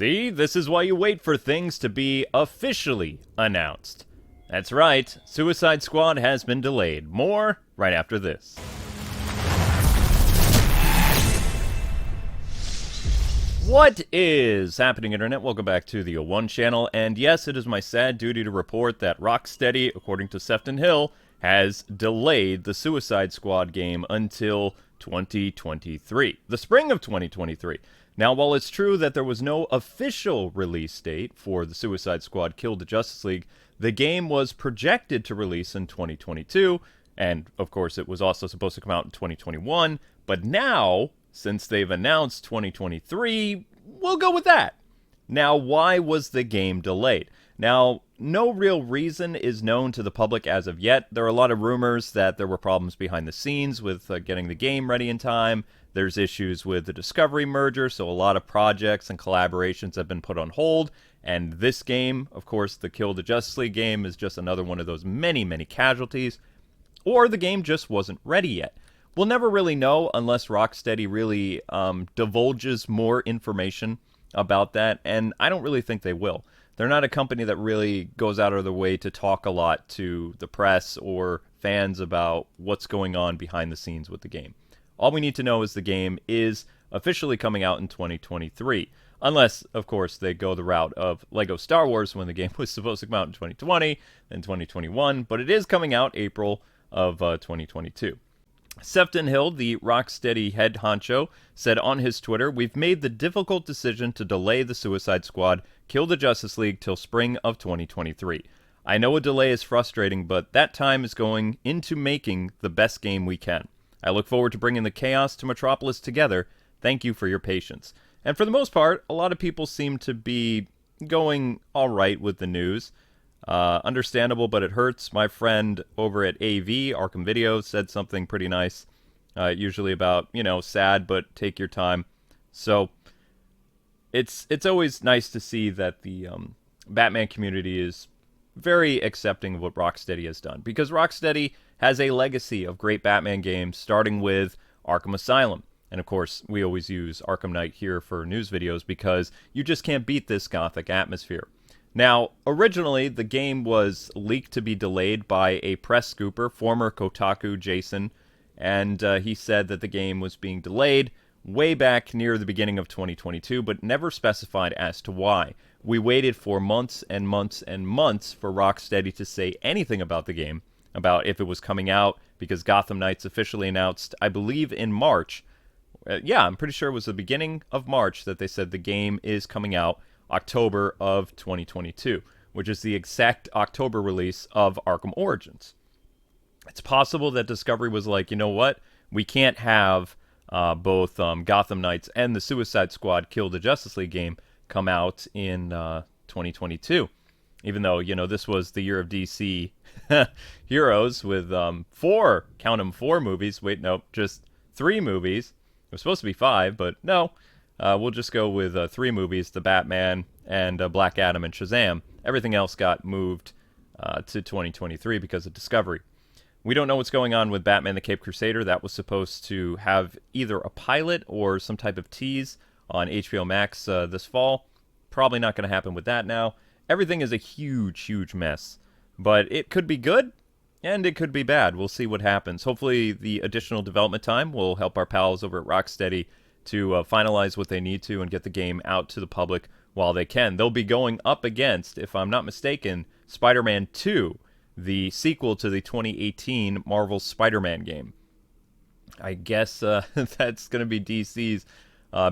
See, this is why you wait for things to be officially announced. That's right, Suicide Squad has been delayed. More right after this. What is happening, Internet? Welcome back to the O1 channel, and yes, it is my sad duty to report that Rocksteady, according to Sefton Hill, has delayed the Suicide Squad game until 2023, the spring of 2023. Now, while it's true that there was no official release date for the Suicide Squad Kill the Justice League, the game was projected to release in 2022, and of course it was also supposed to come out in 2021, but now, since they've announced 2023, we'll go with that. Now, why was the game delayed? Now, no real reason is known to the public as of yet. There are a lot of rumors that there were problems behind the scenes with getting the game ready in time. There's issues with the Discovery merger, so a lot of projects and collaborations have been put on hold. And this game, of course, the Kill the Justice League game, is just another one of those many, many casualties. Or the game just wasn't ready yet. We'll never really know unless Rocksteady really divulges more information about that, and I don't really think they will. They're not a company that really goes out of their way to talk a lot to the press or fans about what's going on behind the scenes with the game. All we need to know is the game is officially coming out in 2023. Unless, of course, they go the route of Lego Star Wars when the game was supposed to come out in 2020, then 2021, but it is coming out April of 2022. Sefton Hill, the Rocksteady head honcho, said on his Twitter, "We've made the difficult decision to delay the Suicide Squad Kill the Justice League till spring of 2023. I know a delay is frustrating, but that time is going into making the best game we can. I look forward to bringing the chaos to Metropolis together. Thank you for your patience." And for the most part, a lot of people seem to be going all right with the news. Understandable, but it hurts. My friend over at AV, Arkham Video, said something pretty nice, usually about, sad, but take your time. So it's always nice to see that the Batman community is very accepting of what Rocksteady has done, because Rocksteady has a legacy of great Batman games, starting with Arkham Asylum. And of course, we always use Arkham Knight here for news videos because you just can't beat this gothic atmosphere. Now, originally, the game was leaked to be delayed by a press scooper, former Kotaku Jason, and he said that the game was being delayed way back near the beginning of 2022, but never specified as to why. We waited for months and months and months for Rocksteady to say anything about the game, about if it was coming out, because Gotham Knights officially announced, I believe, in March. I'm pretty sure it was the beginning of March that they said the game is coming out October of 2022, which is the exact October release of Arkham Origins. It's possible that Discovery was like, you know what? We can't have both Gotham Knights and the Suicide Squad Kill the Justice League game come out in 2022. Even though, this was the year of DC heroes with four movies. Wait, no, just 3 movies. It was supposed to be 5, but no. We'll just go with 3 movies, The Batman and Black Adam and Shazam. Everything else got moved to 2023 because of Discovery. We don't know what's going on with Batman the Caped Crusader. That was supposed to have either a pilot or some type of tease on HBO Max this fall. Probably not going to happen with that now. Everything is a huge, huge mess. But it could be good, and it could be bad. We'll see what happens. Hopefully the additional development time will help our pals over at Rocksteady to finalize what they need to and get the game out to the public while they can. They'll be going up against, if I'm not mistaken, Spider-Man 2, the sequel to the 2018 Marvel Spider-Man game. I guess that's going to be DC's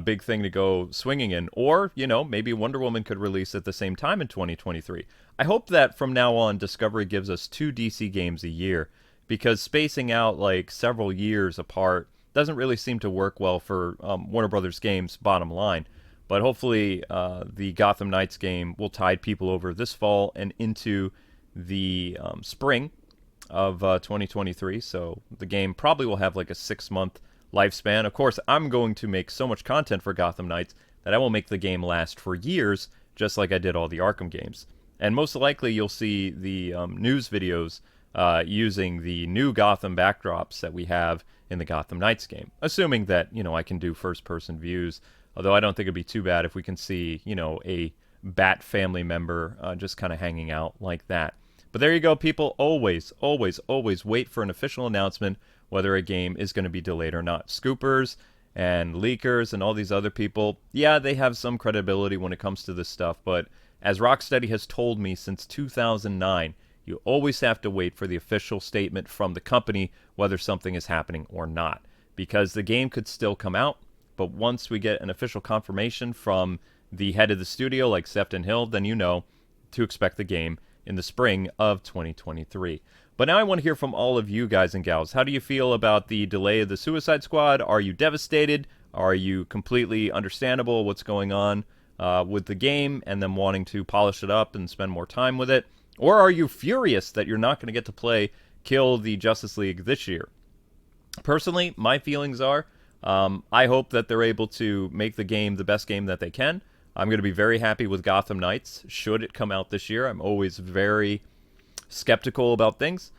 big thing to go swinging in. Or, maybe Wonder Woman could release at the same time in 2023. I hope that from now on, Discovery gives us 2 DC games a year, because spacing out like several years apart doesn't really seem to work well for Warner Brothers games, bottom line. But hopefully the Gotham Knights game will tide people over this fall and into the spring of 2023. So the game probably will have like a 6-month lifespan. Of course, I'm going to make so much content for Gotham Knights that I will make the game last for years, just like I did all the Arkham games. And most likely you'll see the news videos using the new Gotham backdrops that we have in the Gotham Knights game, assuming that, I can do first-person views Although I don't think it'd be too bad if we can see, you know, a Bat family member just kind of hanging out like that. But there you go, people. Always, always, always wait for an official announcement whether a game is going to be delayed or not. Scoopers and leakers and all these other people, yeah, they have some credibility when it comes to this stuff, but as Rocksteady has told me since 2009, you always have to wait for the official statement from the company whether something is happening or not. Because the game could still come out, but once we get an official confirmation from the head of the studio, like Sefton Hill, then you know to expect the game in the spring of 2023. But now I want to hear from all of you guys and gals. How do you feel about the delay of the Suicide Squad? Are you devastated? Are you completely understandable what's going on with the game and them wanting to polish it up and spend more time with it? Or are you furious that you're not going to get to play Kill the Justice League this year? Personally, my feelings are, I hope that they're able to make the game the best game that they can. I'm going to be very happy with Gotham Knights, should it come out this year. I'm always very skeptical about things,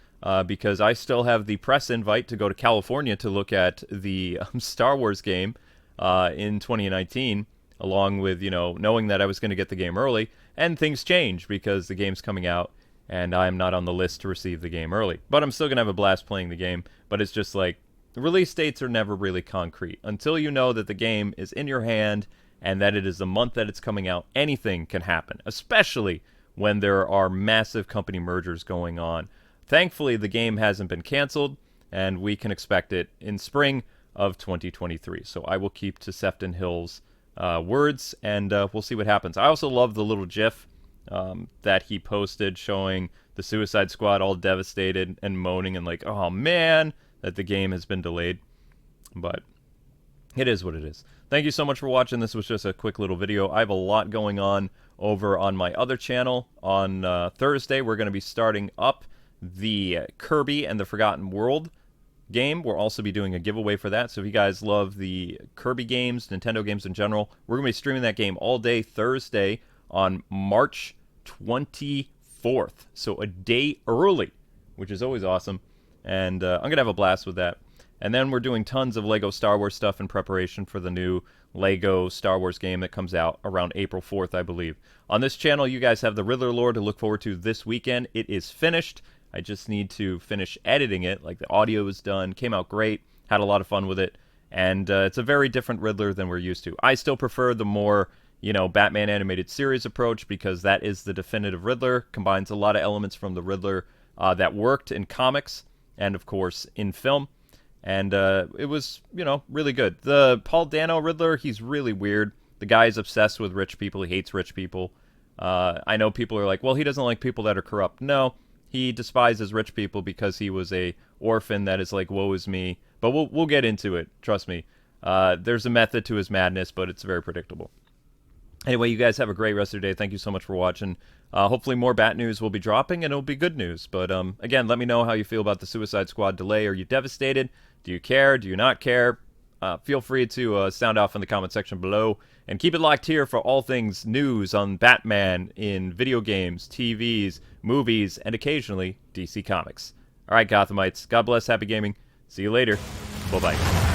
because I still have the press invite to go to California to look at the Star Wars game in 2019, along with, you know, knowing that I was going to get the game early, and things change because the game's coming out, and I'm not on the list to receive the game early. But I'm still going to have a blast playing the game, but it's just like, the release dates are never really concrete. Until you know that the game is in your hand and that it is the month that it's coming out, anything can happen, especially when there are massive company mergers going on. Thankfully, the game hasn't been canceled, and we can expect it in spring of 2023. So I will keep to Sefton Hill's words, and we'll see what happens. I also love the little GIF that he posted showing the Suicide Squad all devastated and moaning and like, oh man, that the game has been delayed. But it is what it is. Thank you so much for watching. This was just a quick little video. I have a lot going on over on my other channel. On Thursday, we're going to be starting up the Kirby and the Forgotten World game. We'll also be doing a giveaway for that. So if you guys love the Kirby games, Nintendo games in general, we're going to be streaming that game all day Thursday on March 24th. So a day early, which is always awesome. And I'm going to have a blast with that. And then we're doing tons of LEGO Star Wars stuff in preparation for the new LEGO Star Wars game that comes out around April 4th, I believe. On this channel, you guys have the Riddler lore to look forward to this weekend. It is finished. I just need to finish editing it. Like, the audio is done, came out great, had a lot of fun with it. And it's a very different Riddler than we're used to. I still prefer the more, you know, Batman animated series approach because that is the definitive Riddler. Combines a lot of elements from the Riddler that worked in comics and, of course, in film. And it was, you know, really good. The Paul Dano Riddler, he's really weird. The guy is obsessed with rich people. He hates rich people. I know people are like, well, he doesn't like people that are corrupt. No, he despises rich people because he was a orphan that is like, woe is me. But we'll get into it. Trust me. There's a method to his madness, but it's very predictable. Anyway, you guys have a great rest of your day. Thank you so much for watching. Hopefully more BatNews will be dropping, and it'll be good news. But again, let me know how you feel about the Suicide Squad delay. Are you devastated? Do you care? Do you not care? Feel free to sound off in the comment section below. And keep it locked here for all things news on Batman in video games, TVs, movies, and occasionally DC Comics. All right, Gothamites. God bless. Happy gaming. See you later. Bye-bye.